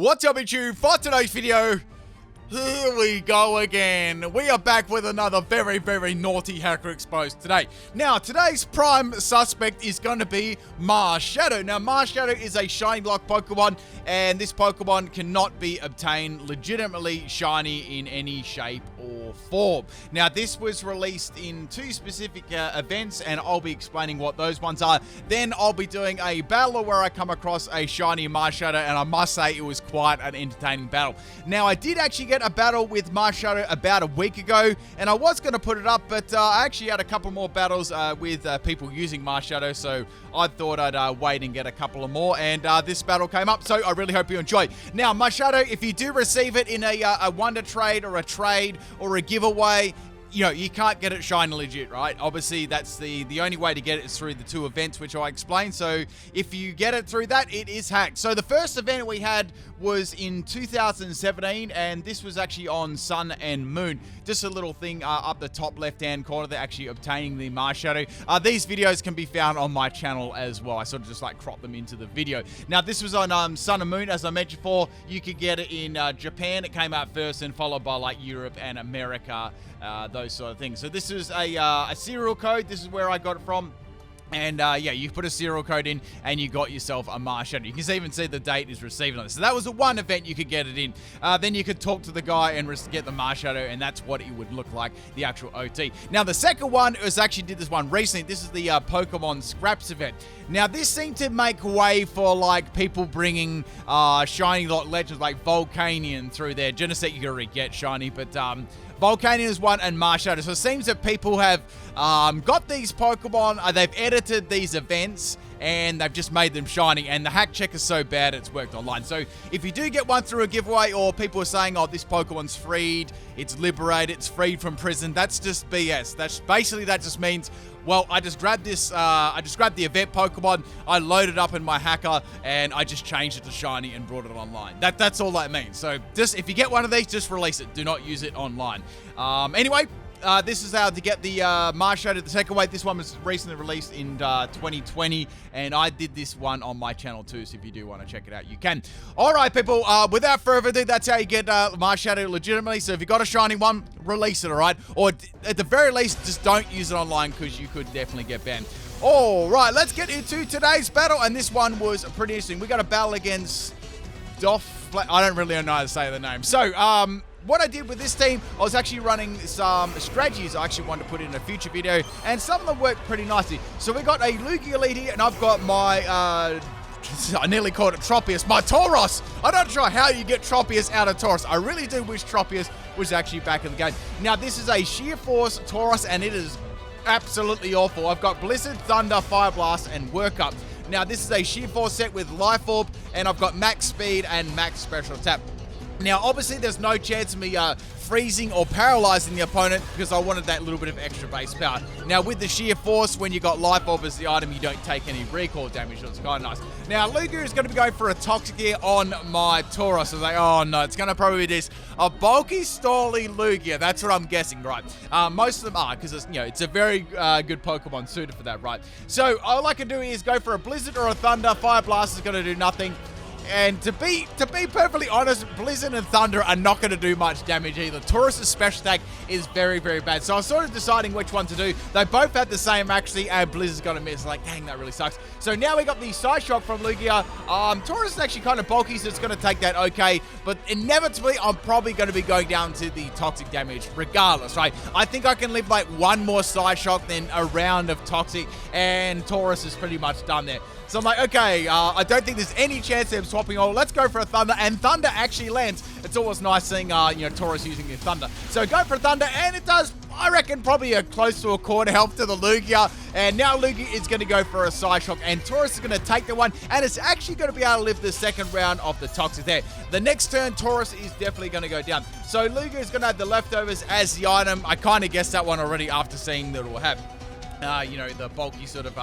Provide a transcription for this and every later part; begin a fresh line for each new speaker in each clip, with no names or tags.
What's up, YouTube? For today's video, here we go again. We are back with another very, very naughty hacker exposed today. Now, today's prime suspect is going to be Marshadow. Now, Marshadow is a shiny block Pokemon, and this Pokemon cannot be obtained legitimately shiny in any shape or form. Now, this was released in two specific events, and I'll be explaining what those ones are. Then I'll be doing a battle where I come across a shiny Marshadow, and I must say it was quite an entertaining battle. Now, I did actually get a battle with Marshadow about a week ago, and I was going to put it up, but I actually had a couple more battles with people using Marshadow, so I thought I'd wait and get a couple of more, and this battle came up, so I really hope you enjoy. Now, Marshadow, if you do receive it in a Wonder Trade or a giveaway, you know, you can't get it shiny legit, right? Obviously, that's the only way to get it is through the two events, which I explained. So if you get it through that, it is hacked. So the first event we had was in 2017, and this was actually on Sun and Moon. Just a little thing up the top left-hand corner, they're actually obtaining the Marshadow. These videos can be found on my channel as well. I sort of just like crop them into the video. Now, this was on Sun and Moon, as I mentioned before. You could get it in Japan. It came out first, and followed by like Europe and America. Those sort of things. So this is a serial code. This is where I got it from. And yeah, you put a serial code in and you got yourself a Marshadow. You can even see the date is received on this. So that was the one event you could get it in. Then you could talk to the guy and get the Marshadow, and that's what it would look like, the actual OT. Now, the second one was actually did this one recently. This is the Pokemon Scraps event. Now, this seemed to make way for like people bringing shiny legends like Volcanion through there. Genesect you can already get shiny, but Volcanion is one, and Marshadow. So it seems that people have got these Pokemon, they've edited these events, and they've just made them shiny, and the hack check is so bad it's worked online. So if you do get one through a giveaway, or people are saying, oh, this Pokemon's freed, it's liberated, it's freed from prison, that's just BS. That's basically, that just means, well, I just grabbed this, I just grabbed the event Pokemon, I loaded up in my hacker, and I just changed it to shiny and brought it online. That's all that means. So just, if you get one of these, just release it. Do not use it online. Anyway, this is how to get the Marshadow the second way. This one was recently released in 2020, and I did this one on my channel too, so if you do want to check it out, you can. Alright, people, without further ado, that's how you get Marshadow legitimately. So if you got a shiny one, release it, alright? Or at the very least, just don't use it online, because you could definitely get banned. Alright, let's get into today's battle, and this one was pretty interesting. We got a battle against Doff. I don't really know how to say the name. So, what I did with this team, I was actually running some strategies I actually wanted to put in a future video, and some of them worked pretty nicely. So we got a Lugia lead here, and I've got my, I nearly called it Tropius, my Tauros. I'm not sure how you get Tropius out of Tauros. I really do wish Tropius was actually back in the game. Now, this is a Sheer Force Tauros, and it is absolutely awful. I've got Blizzard, Thunder, Fire Blast, and Workup. Now, this is a Sheer Force set with Life Orb, and I've got Max Speed and Max Special Attack. Now, obviously, there's no chance of me freezing or paralyzing the opponent, because I wanted that little bit of extra base power. Now, with the Sheer Force, when you got Life Orb as the item, you don't take any recoil damage, so it's kind of nice. Now, Lugia is going to be going for a Toxic here on my Tauros. I was like, oh no, it's going to probably be this. A bulky, stally Lugia, that's what I'm guessing, right? Most of them are, because it's, you know, it's a very good Pokemon suited for that, right? So, all I can do is go for a Blizzard or a Thunder. Fire Blast is going to do nothing. And to be perfectly honest, Blizzard and Thunder are not going to do much damage either. Tauros' special attack is very, very bad. So I was sort of deciding which one to do. They both had the same actually, and Blizzard's going to miss. Like, dang, that really sucks. So now we got the Side Shock from Lugia. Tauros is actually kind of bulky, so it's going to take that okay. But inevitably, I'm probably going to be going down to the Toxic damage regardless, right? I think I can live like one more Side Shock, then a round of Toxic, and Tauros is pretty much done there. So I'm like, okay, I don't think there's any chance of swapping all. Let's go for a Thunder, and Thunder actually lands. It's always nice seeing, you know, Tauros using the Thunder. So go for a Thunder, and it does, I reckon, probably close to a quarter health to the Lugia. And now Lugia is going to go for a Side Shock, and Tauros is going to take the one, and it's actually going to be able to live the second round of the Toxic there. The next turn, Tauros is definitely going to go down. So Lugia is going to have the Leftovers as the item. I kind of guessed that one already after seeing that it will have. You know, the bulky sort of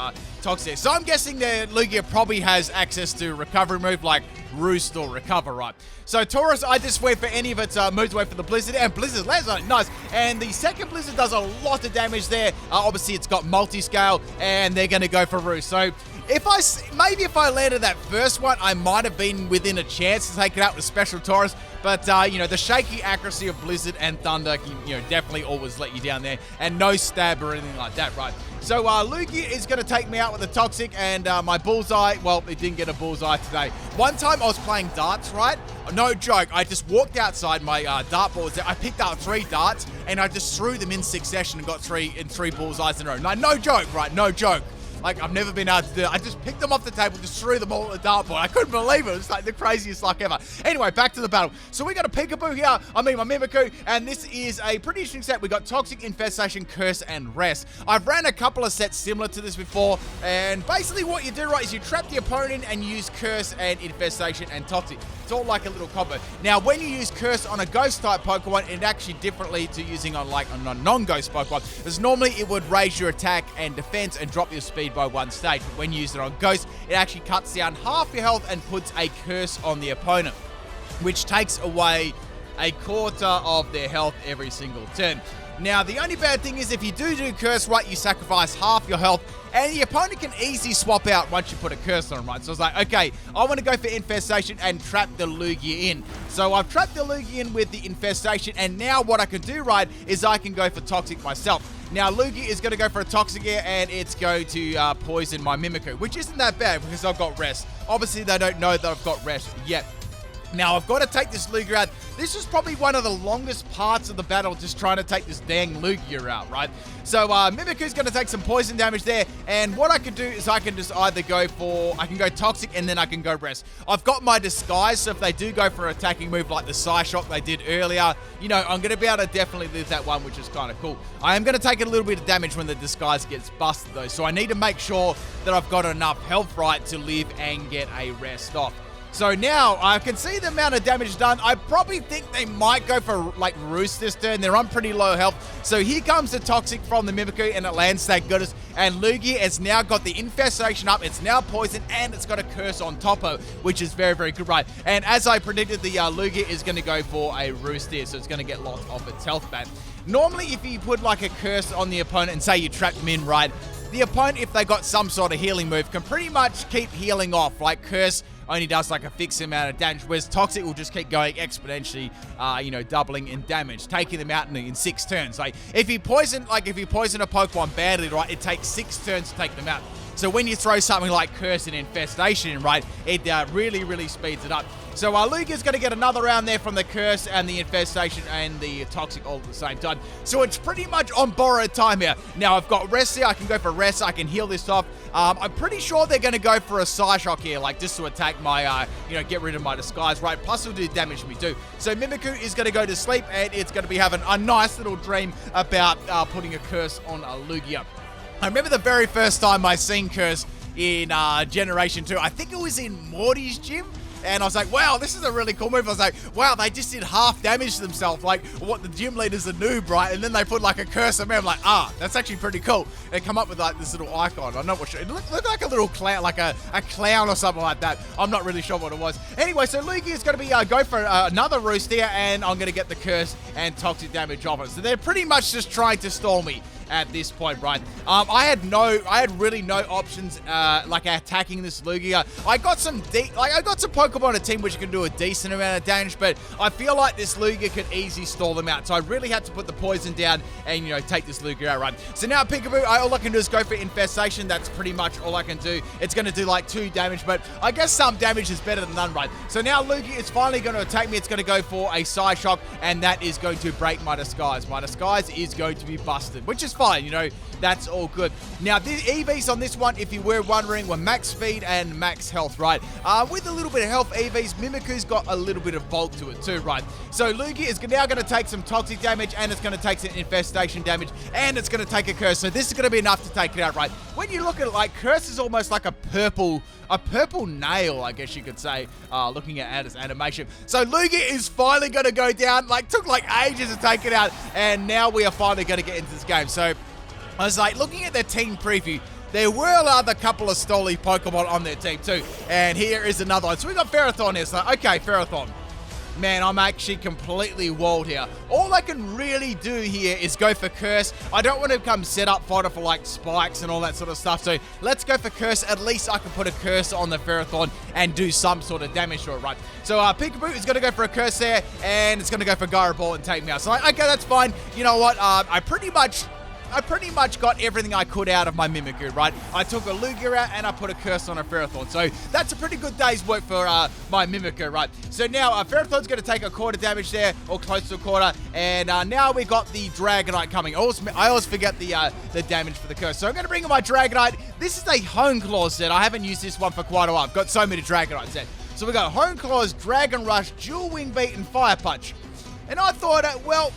Toxic. So I'm guessing that Lugia probably has access to recovery move like Roost or Recover, right? So Tauros, I just wait for any of its moves, wait for the Blizzard, and Blizzard lands on it, nice. And the second Blizzard does a lot of damage there. Obviously, it's got multi-scale, and they're going to go for Roost. So Maybe if I landed that first one, I might have been within a chance to take it out with Special Taurus. But, you know, the shaky accuracy of Blizzard and Thunder can, you know, definitely always let you down there. And no stab or anything like that, right? So, Lugia is going to take me out with a Toxic, and my Bullseye, well, it didn't get a Bullseye today. One time I was playing darts, right? No joke, I just walked outside, my dartboard was there. I picked up 3 darts, and I just threw them in succession and got 3 Bullseyes in a row. No joke, right? No joke. Like, I've never been able to do it. I just picked them off the table, just threw them all at the dartboard. I couldn't believe it. It was like the craziest luck ever. Anyway, back to the battle. So we got a Peekaboo here. I mean, my Mimikyu. And this is a pretty interesting set. We got Toxic, Infestation, Curse, and Rest. I've ran a couple of sets similar to this before. And basically what you do, right, is you trap the opponent and use Curse and Infestation and Toxic. It's all like a little combo. Now, when you use Curse on a Ghost-type Pokemon, it actually differently to using on, like, a non-Ghost Pokemon. Because normally it would raise your attack and defense and drop your speed by 1 stage. But when you use it on Ghost, it actually cuts down half your health and puts a curse on the opponent, which takes away a quarter of their health every single turn. Now, the only bad thing is if you do curse right, you sacrifice half your health, and the opponent can easily swap out once you put a curse on them, right? So I was like, okay, I want to go for Infestation and trap the Lugia in. So I've trapped the Lugia in with the Infestation, and now what I can do, right, is I can go for Toxic myself. Now, Lugia is going to go for a Toxic here, and it's going to poison my Mimikyu, which isn't that bad because I've got Rest. Obviously, they don't know that I've got Rest yet. Now, I've got to take this Lugia out. This is probably one of the longest parts of the battle, just trying to take this dang Lugia out, right? So, Mimikyu's going to take some poison damage there, and what I can do is I can just either go Toxic, and then I can go Rest. I've got my Disguise, so if they do go for an attacking move like the Psyshock they did earlier, you know, I'm going to be able to definitely live that one, which is kind of cool. I am going to take a little bit of damage when the Disguise gets busted, though, so I need to make sure that I've got enough health, right, to live and get a Rest off. So now, I can see the amount of damage done. I probably think they might go for, like, Roost this turn. They're on pretty low health. So here comes the Toxic from the Mimikyu, and it lands, thank goodness. And Lugia has now got the Infestation up. It's now poisoned, and it's got a Curse on top of, which is very, very good, right? And as I predicted, the Lugia is going to go for a Roost here, so it's going to get lots of its health back. Normally, if you put, like, a Curse on the opponent and say you trap them in, right, the opponent, if they got some sort of healing move, can pretty much keep healing off. Like, Curse only does like a fixed amount of damage, whereas Toxic will just keep going exponentially, you know, doubling in damage, taking them out in 6 turns. Like, if you poison a Pokemon badly, right, it takes 6 turns to take them out. So when you throw something like Curse and Infestation, right, it really, really speeds it up. So Lugia's going to get another round there from the Curse and the Infestation and the Toxic all at the same time. So it's pretty much on borrowed time here. Now, I've got Rest here. I can go for Rest. I can heal this off. I'm pretty sure they're going to go for a Psyshock here, like just to attack my, you know, get rid of my Disguise, right? Plus it'll do damage to me too. So Mimikyu is going to go to sleep, and it's going to be having a nice little dream about putting a Curse on a Lugia. I remember the very first time I seen Curse in Generation 2. I think it was in Morty's gym. And I was like, wow, this is a really cool move. I was like, wow, they just did half damage to themselves. Like, what, the gym leader's a noob, right? And then they put like a Curse on me. I'm like, that's actually pretty cool. They come up with like this little icon. I'm not sure. It looked like a little clown, like a clown or something like that. I'm not really sure what it was. Anyway, so Lugia is going to be go for another Roost here, and I'm going to get the Curse and Toxic damage off it. So they're pretty much just trying to stall me at this point, right? I had really no options, like attacking this Lugia. I got some Pokemon on a team which can do a decent amount of damage, but I feel like this Lugia could easily stall them out. So I really had to put the poison down and, you know, take this Lugia out, right? So now Peekaboo, all I can do is go for Infestation. That's pretty much all I can do. It's going to do like 2 damage, but I guess some damage is better than none, right? So now Lugia is finally going to attack me. It's going to go for a Psyshock, and that is going to break my Disguise. My Disguise is going to be busted, which is fine, you know, that's all good. Now, the EVs on this one, if you were wondering, were max speed and max health, right? With a little bit of health EVs, Mimikyu's got a little bit of bulk to it too, right? So Lugia is now going to take some Toxic damage, and it's going to take some Infestation damage, and it's going to take a Curse. So this is going to be enough to take it out, right? When you look at it, like, Curse is almost like a purple nail, I guess you could say, looking at its animation. So Lugia is finally going to go down. Like, took like ages to take it out, and now we are finally going to get into this game. So I was like, looking at their team preview, there were another couple of Stoli Pokemon on their team too. And here is another one. So we got Ferrothorn here. So, okay, Ferrothorn. man, I'm actually completely walled here. All I can really do here is go for Curse. I don't want to become set up fodder for like spikes and all that sort of stuff. So let's go for Curse. At least I can put a Curse on the Ferrothorn and do some sort of damage to it, right? So Peekaboo is going to go for a Curse there, and it's going to go for Gyro Ball and take me out. So like, okay, that's fine. You know what? I pretty much got everything I could out of my Mimikyu, right? I took a Lugia out and I put a Curse on a Ferrothorn. So that's a pretty good day's work for my Mimikyu, right? So now Ferrothorn's going to take a quarter damage there, or close to a quarter. And now we got the Dragonite coming. I always forget the damage for the Curse. So I'm going to bring in my Dragonite. This is a Hone Claw set. I haven't used this one for quite a while. I've got so many Dragonite sets. So we got Hone Claws, Dragon Rush, Dual Wing Beat, and Fire Punch. And I thought, well,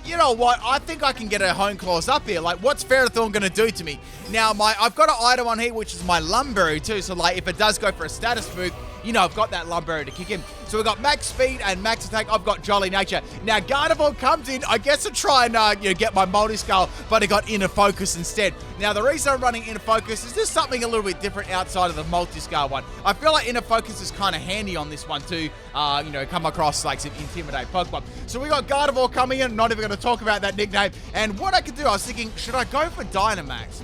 you know what? I think I can get a Hone Claws up here. Like, what's Ferrothorn going to do to me? Now, I've got an item on here, which is my Lumberry too. So, like, if it does go for a status move, you know, I've got that Lumberry to kick in. So we've got max speed and max attack. I've got Jolly Nature. Now, Gardevoir comes in, I guess, to try and, get my Multi-Skull, but it got Inner Focus instead. Now, the reason I'm running Inner Focus is just something a little bit different outside of the Multi-Skull one. I feel like Inner Focus is kind of handy on this one too, come across, like, some Intimidate Pokemon. So we got Gardevoir coming in. Not even going to talk about that nickname. And what I could do, I was thinking, should I go for Dynamax?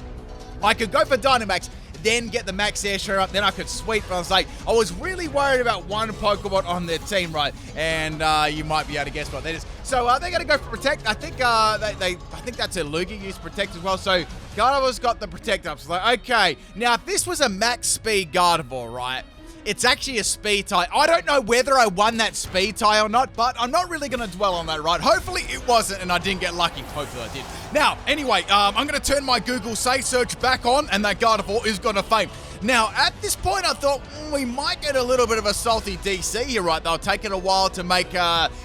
I could go for Dynamax, then get the max air share up, then I could sweep. But I was like, I was really worried about one Pokemon on their team, right? And you might be able to guess what that is. So they're going to go for Protect. I think I think that's a Lugia use Protect as well. So Gardevoir's got the Protect up. So like, okay, now if this was a max speed Gardevoir, right? It's actually a speed tie. I don't know whether I won that speed tie or not, but I'm not really going to dwell on that, right? Hopefully it wasn't and I didn't get lucky. Hopefully I did. Now, anyway, I'm going to turn my Google Say Search back on and that Gardevoir is going to fame. Now, at this point, I thought we might get a little bit of a salty DC here, right? They'll take it a while to make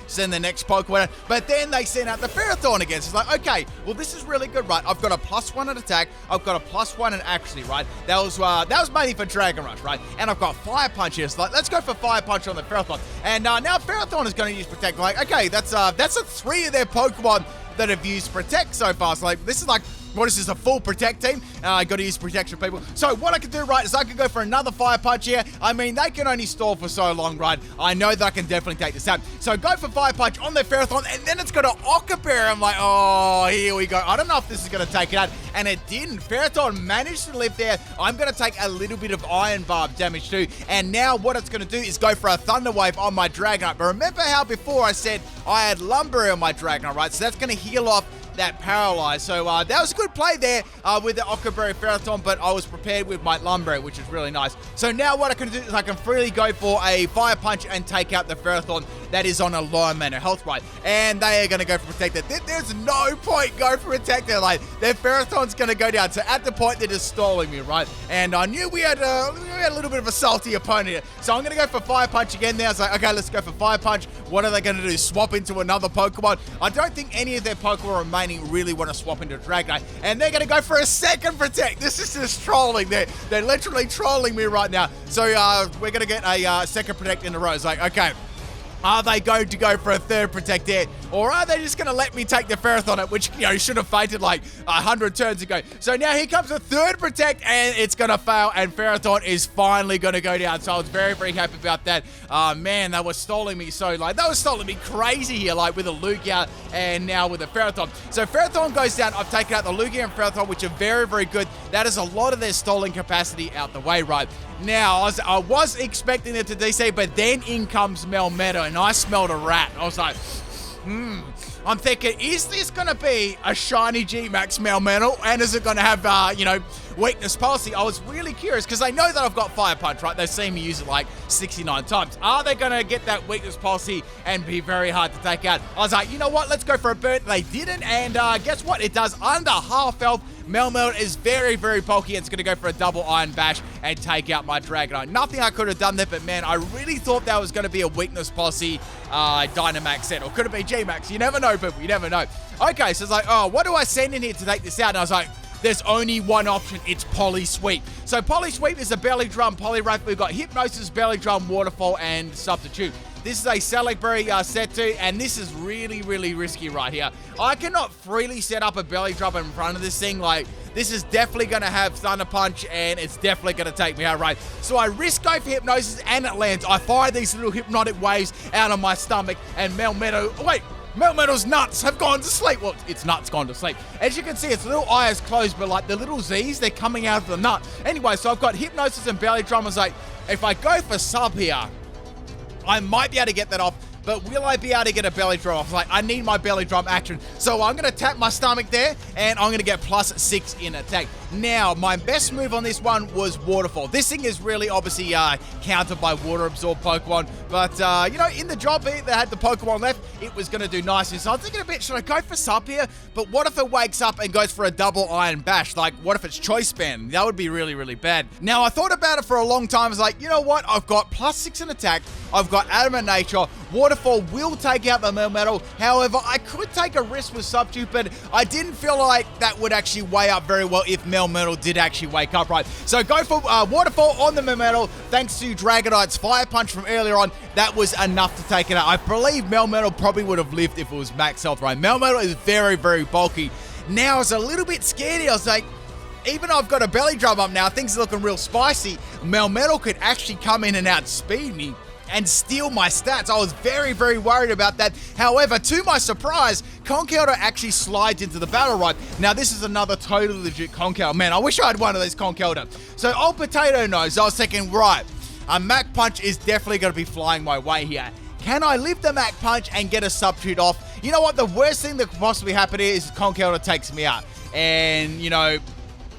send the next Pokemon, but then they send out the Ferrothorn again. So it's like, okay, well, this is really good, right? I've got a +1 in attack. I've got a +1 in accuracy, right? That was mainly for Dragon Rush, right? And I've got Fire Punch here. So like, let's go for Fire Punch on the Ferrothorn. And now Ferrothorn is going to use Protect. Like, okay, that's a 3 of their Pokemon that have used Protect so far. So like, this is like, what is this, a full Protect team? I got to use protection, people. So what I can do, right, is I can go for another Fire Punch here. I mean, they can only stall for so long, right? I know that I can definitely take this out. So go for Fire Punch on their Ferrothorn, and then it's got to Occa Bear. I'm like, oh, here we go. I don't know if this is going to take it out, and it didn't. Ferrothorn managed to live there. I'm going to take a little bit of Iron Barb damage too, and now what it's going to do is go for a Thunder Wave on my Dragonite. But remember how before I said I had Lumberry on my Dragonite, right? So that's going to heal off that Paralyze. So that was a good play there with the Occaberry Ferrothorn, but I was prepared with my Lumberry, which is really nice. So now what I can do is I can freely go for a Fire Punch and take out the Ferrothorn that is on a low amount of health, right? And they are going to go for Protector. There's no point go for Protector. Like, their Ferrothorn's going to go down. So at the point, they're just stalling me, right? And I knew we had a little bit of a salty opponent here. So I'm going to go for Fire Punch again there. I was like, okay, let's go for Fire Punch. What are they going to do? Swap into another Pokemon? I don't think any of their Pokemon remaining really want to swap into Dragonite, and they're going to go for a second Protect. This is just trolling. They're literally trolling me right now. So we're going to get a second Protect in a row. It's like, okay, are they going to go for a third Protect there? Or are they just going to let me take the Ferrothorn, which, should have fainted like 100 turns ago. So now here comes a third Protect, and it's going to fail, and Ferrothorn is finally going to go down. So I was very, very happy about that. Man, they were stalling me so, like, they were stalling me crazy here, like, with a Lugia and now with a Ferrothorn. So Ferrothorn goes down. I've taken out the Lugia and Ferrothorn, which are very, very good. That is a lot of their stalling capacity out the way, right? Now, I was expecting it to DC, but then in comes Melmetal, and I smelled a rat. I was like, I'm thinking, is this going to be a shiny G-Max Melmetal? And is it going to have, weakness policy? I was really curious, because they know that I've got Fire Punch, right? They've seen me use it like 69 times. Are they going to get that weakness policy and be very hard to take out? I was like, you know what? Let's go for a burn. They didn't, and guess what? It does under half health. Melmetal is very, very bulky, and it's going to go for a double Iron Bash and take out my Dragonite. Nothing I could have done there, but man, I really thought that was going to be a weakness policy Dynamax set, or could it be G-Max? You never know, people. You never know. Okay, so it's like, oh, what do I send in here to take this out? And I was like, there's only one option. It's Polysweep. So Polysweep is a Belly Drum Poliwrath. We've got Hypnosis, Belly Drum, Waterfall, and Substitute. This is a Celeberry set 2, and this is really, really risky right here. I cannot freely set up a belly drop in front of this thing. Like, this is definitely going to have Thunder Punch, and it's definitely going to take me out, right? So I risk go for Hypnosis, and it lands. I fire these little hypnotic waves out of my stomach, and Melmetal... Wait! Melmetal's nuts have gone to sleep. Well, its nuts gone to sleep. As you can see, its little eye is closed, but like the little Z's, they're coming out of the nut. Anyway, so I've got Hypnosis and Belly Drum. I was like, if I go for sub here, I might be able to get that off, but will I be able to get a belly drum off? Like, I need my belly drum action. So I'm going to tap my stomach there, and I'm going to get +6 in attack. Now, my best move on this one was Waterfall. This thing is really obviously countered by Water Absorb Pokemon, but, you know, in the job that had the Pokemon left, it was going to do nicely. So I'm thinking a bit, should I go for sub here? But what if it wakes up and goes for a double Iron Bash? Like, what if it's Choice Band? That would be really, really bad. Now, I thought about it for a long time. I was like, you know what? I've got +6 in attack. I've got Adamant Nature. Waterfall will take out the Melmetal. However, I could take a risk with Substitute, but I didn't feel like that would actually weigh up very well if Melmetal did actually wake up, right? So go for Waterfall on the Melmetal. Thanks to Dragonite's Fire Punch from earlier on, that was enough to take it out. I believe Melmetal probably would have lived if it was max health, right? Melmetal is very, very bulky. Now, I was a little bit scared. I was like, even though I've got a belly drum up now, things are looking real spicy. Melmetal could actually come in and outspeed me and steal my stats. I was very, very worried about that. However, to my surprise, Conkeldurr actually slides into the battle, right? Now, this is another totally legit Conkeldurr. Man, I wish I had one of these Conkeldurr. So, old Potato Nose, I was thinking, right, a Mach Punch is definitely going to be flying my way here. Can I live the Mach Punch and get a Substitute off? You know what? The worst thing that could possibly happen here is Conkeldurr takes me out. And, you know,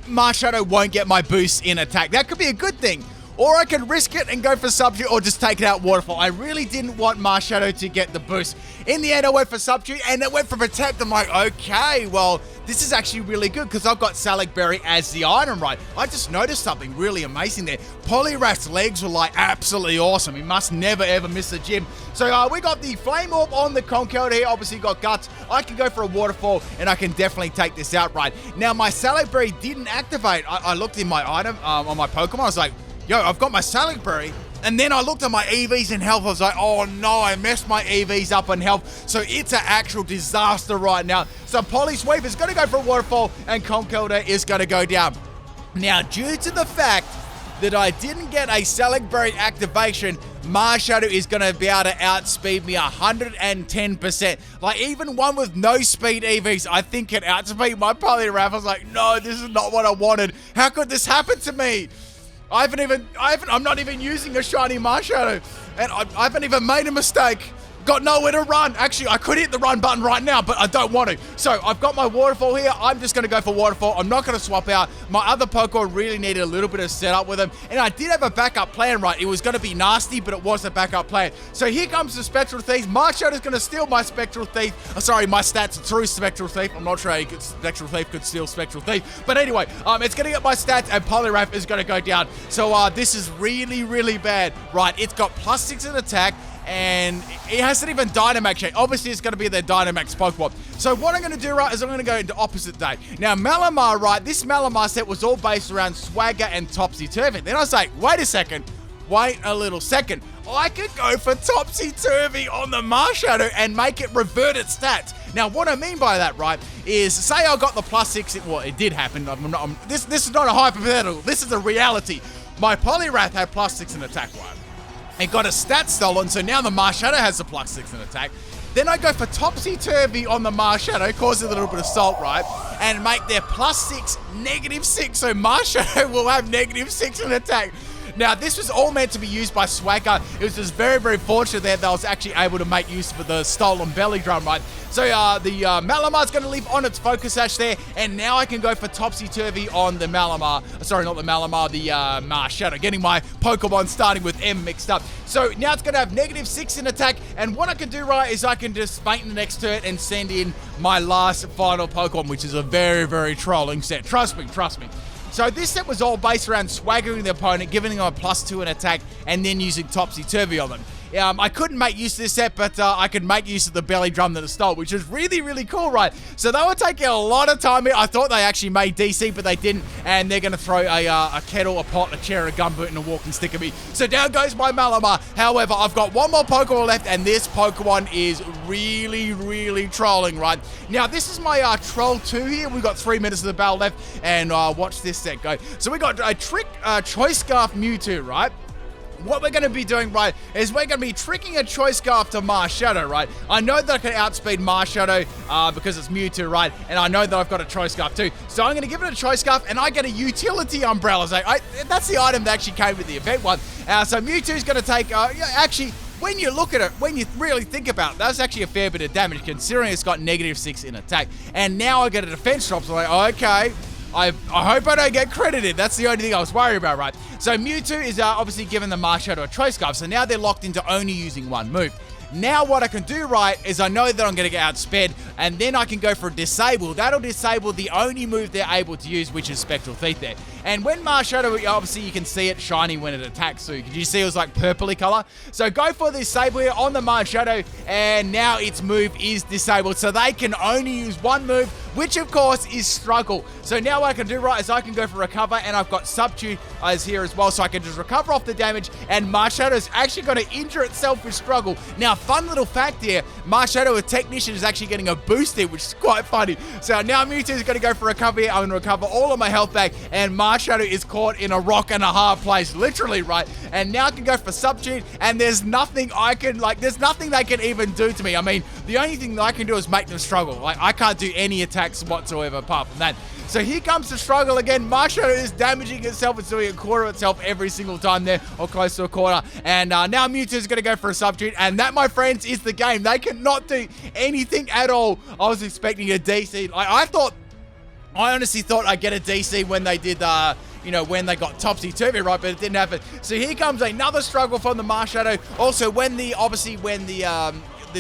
Marshadow won't get my boost in attack. That could be a good thing. Or I could risk it and go for Substitute or just take it out Waterfall. I really didn't want Marshadow to get the boost. In the end, I went for Substitute and it went for Protect. I'm like, okay, well, this is actually really good because I've got Celeberry as the item, right? I just noticed something really amazing there. Poliwrath's legs were like absolutely awesome. He must never ever miss the gym. So we got the Flame Orb on the Conkeldurr here. Obviously got Guts. I can go for a Waterfall and I can definitely take this out, right? Now, my Celeberry didn't activate. I looked in my item on my Pokemon. I was like, yo, I've got my Celeberry. And then I looked at my EVs in health. I was like, oh no, I messed my EVs up in health. So it's an actual disaster right now. So Poliwrath is going to go for a Waterfall and Conkeldurr is going to go down. Now, due to the fact that I didn't get a Celeberry activation, Marshadow is going to be able to outspeed me 110%. Like, even one with no speed EVs, I think can outspeed my Poliwrath. I was like, no, this is not what I wanted. How could this happen to me? I'm not even using a shiny Marshadow, and I haven't even made a mistake. Got nowhere to run. Actually, I could hit the run button right now, but I don't want to. So I've got my Waterfall here. I'm just going to go for Waterfall. I'm not going to swap out. My other Pokemon really needed a little bit of setup with them, and I did have a backup plan, right? It was going to be nasty, but it was a backup plan. So here comes the Spectral Thief. Marshadow's going to steal my Spectral Thief. Sorry, my stats through Spectral Thief. I'm not sure how Spectral Thief could steal Spectral Thief. But anyway, it's going to get my stats, and Poliwrath is going to go down. So this is really, really bad, right? It's got +6 in attack, and it hasn't even Dynamax yet. Obviously, it's going to be their Dynamax Pokemon. So what I'm going to do, right, is I'm going to go into opposite day. Now, Malamar, right, this Malamar set was all based around Swagger and Topsy-Turvy. Then I was like, wait a second. Wait a little second. I could go for Topsy-Turvy on the Marshadow and make it revert its stats. Now, what I mean by that, right, is say I got the +6. Well, it did happen. This is not a hypothetical. This is a reality. My Poliwrath had +6 in attack, right? It got a stat stolen, so now the Marshadow has a +6 in attack. Then I go for Topsy-Turvy on the Marshadow, cause a little bit of salt, right? And make their +6 -6, so Marshadow will have -6 in attack. Now, this was all meant to be used by Swagger. It was just very, very fortunate that I was actually able to make use of the stolen belly drum, right? So, the Malamar's going to leave on its Focus Sash there, and now I can go for Topsy-Turvy on the Malamar. Sorry, not the Malamar, the Marshadow. Getting my Pokemon starting with M mixed up. So, now it's going to have -6 in attack, and what I can do, right, is I can just faint the next turn and send in my last final Pokemon, which is a very, very trolling set. Trust me, trust me. So this set was all based around swaggering the opponent, giving them a +2 in attack, and then using Topsy-Turvy on them. I couldn't make use of this set, but I could make use of the belly drum that it stole, which is really, really cool, right? So they were taking a lot of time here. I thought they actually made DC, but they didn't, and they're going to throw a kettle, a pot, a chair, a gumboot, and a walking stick at me. So down goes my Malamar. However, I've got one more Pokemon left, and this Pokemon is really, really trolling, right? Now, this is my Troll 2 here. We've got 3 minutes of the battle left, and watch this set go. So we got a Choice Scarf Mewtwo, right? What we're going to be doing, right, is we're going to be tricking a Choice Scarf to Marshadow, right? I know that I can outspeed Marshadow because it's Mewtwo, right? And I know that I've got a Choice Scarf too. So I'm going to give it a Choice Scarf, and I get a Utility Umbrella. So that's the item that actually came with the event one. So Mewtwo's going to take, actually, when you look at it, when you really think about it, that's actually a fair bit of damage, considering it's got -6 in attack. And now I get a defense drop, so I'm like, okay. I hope I don't get credited. That's the only thing I was worried about, right? So Mewtwo is obviously given the Marshadow a Choice Scarf, so now they're locked into only using one move. Now what I can do, right, is I know that I'm going to get outsped, and then I can go for Disable. That'll disable the only move they're able to use, which is Spectral Thief there. And when Marshadow, obviously you can see it shiny when it attacks, so did you see it was like purpley color? So go for the Disable here on the Marshadow, and now its move is disabled, so they can only use one move, which of course is Struggle. So now what I can do, right, is I can go for Recover, and I've got Substitute as here as well, so I can just recover off the damage, and Marshadow's actually going to injure itself with Struggle. Now, fun little fact here, Marshadow with Technician is actually getting a boost here, which is quite funny. So now Mewtwo is going to go for Recover here. I'm going to recover all of my health back, and Marshadow is caught in a rock and a hard place, literally, right? And now I can go for Substitute, and there's nothing I can, there's nothing they can even do to me. I mean, the only thing that I can do is make them struggle. Like, I can't do any attacks whatsoever apart from that. So here comes the struggle again. Marshadow is damaging itself. It's doing a quarter of itself every single time there, or close to a quarter. And now Mewtwo is going to go for a Substitute. And that, my friends, is the game. They cannot do anything at all. I was expecting a DC. I honestly thought I'd get a DC when they did, when they got Topsy-Turvy, right? But it didn't happen. So here comes another struggle from the Marshadow. Also, when the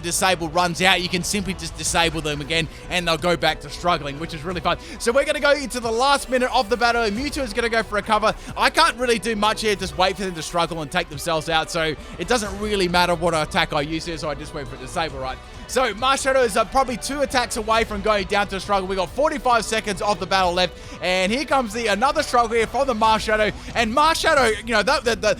Disable runs out, you can simply just disable them again, and they'll go back to struggling, which is really fun. So we're going to go into the last minute of the battle, and Mewtwo is going to go for a cover. I can't really do much here, just wait for them to struggle and take themselves out, so it doesn't really matter what attack I use here, so I just wait for Disable, right? So Marshadow is probably 2 attacks away from going down to a struggle. We got 45 seconds of the battle left, and here comes another struggle here from the Marshadow. And Marshadow,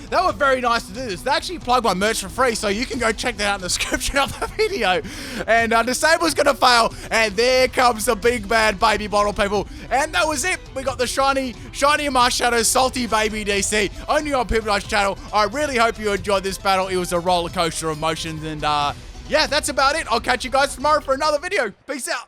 they were very nice to do this. They actually plug my merch for free, so you can go check that out in the description of the video. And Disable's gonna fail, and there comes the big bad baby bottle, people. And that was it. We got the shiny Marshadow salty baby DC only on PIMPNITE's channel. I really hope you enjoyed this battle. It was a roller coaster of emotions, and yeah, that's about it. I'll catch you guys tomorrow for another video. Peace out.